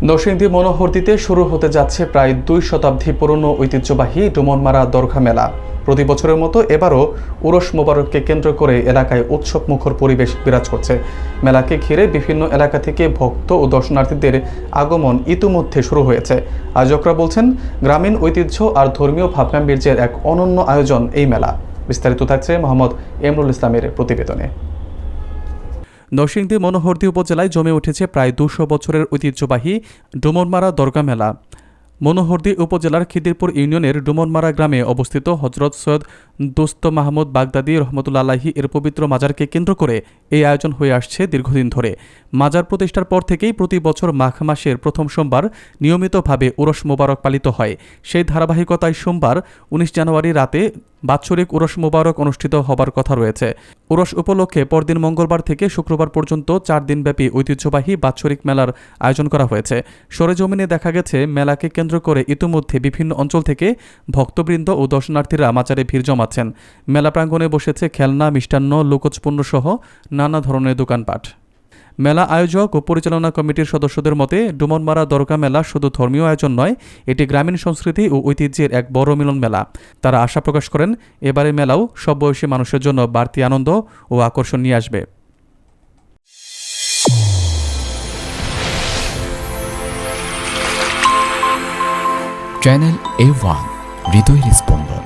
নরসিংদী মনোহরদীতে শুরু হতে যাচ্ছে প্রায় 2 শতাব্দী পুরনো ঐতিহ্যবাহী ডুমনমারা দরগা মেলা। প্রতি বছরের মতো এবারও উরস মোবারককে কেন্দ্র করে এলাকায় উৎসব মুখর পরিবেশ বিরাজ করছে। মেলাকে ঘিরে বিভিন্ন এলাকা থেকে ভক্ত ও দর্শনার্থীদের আগমন ইতিমধ্যে শুরু হয়েছে। আয়োজকরা বলছেন, গ্রামীণ ঐতিহ্য আর ধর্মীয় ভাবগাম্ভীর্যের এক অনন্য আয়োজন এই মেলা। বিস্তারিত থাকছে মোহাম্মদ এমরুল ইসলামের প্রতিবেদনে। নরসিংদী মনোহরদী উপজেলায় জমে উঠেছে প্রায় 200 বছরের ঐতিহ্যবাহী ডুমনমারা দরগা মেলা। মনোহরদী উপজেলার খিদিরপুর ইউনিয়নের ডুমনমারা গ্রামে অবস্থিত হজরত সৈয়দ দোস্ত মাহমুদ বাগদাদী রহমতুল্লাহ আলাইহি এর পবিত্র মাজারকে কেন্দ্র করে এই আয়োজন হয়ে আসছে দীর্ঘদিন ধরে। মাজার প্রতিষ্ঠার পর থেকেই প্রতি বছর মাঘ মাসের প্রথম সোমবার নিয়মিতভাবে উরস মোবারক পালিত হয়। সেই ধারাবাহিকতায় সোমবার 19 জানুয়ারি রাতে বাৎসরিক উরস মোবারক অনুষ্ঠিত হবার কথা রয়েছে। উরস উপলক্ষে পরদিন মঙ্গলবার থেকে শুক্রবার পর্যন্ত 4 দিনব্যাপী ঐতিহ্যবাহী বাৎসরিক মেলার আয়োজন করা হয়েছে। সরেজমিনে দেখা গেছে, মেলাকে কেন্দ্র করে ইতিমধ্যে বিভিন্ন অঞ্চল থেকে ভক্তবৃন্দ ও দর্শনার্থীরা মাজারে ভিড় জমাচ্ছেন। মেলা প্রাঙ্গণে বসেছে খেলনা, মিষ্টান্ন, লোকজ পণ্য সহ নানা ধরনের দোকানপাট। মেলা আয়োজক ও পরিচালনা কমিটির সদস্যদের মতে, ডুমনমারা দরগা মেলা শুধু ধর্মীয় আয়োজন নয়, এটি গ্রামীণ সংস্কৃতি ও ঐতিহ্যের এক বড় মিলন মেলা। তারা আশা প্রকাশ করেন, এবারের মেলাও সব বয়সী মানুষের জন্য বাড়তি আনন্দ ও আকর্ষণ নিয়ে আসবে। চ্যানেল A1 হৃদয়ের স্পন্দন।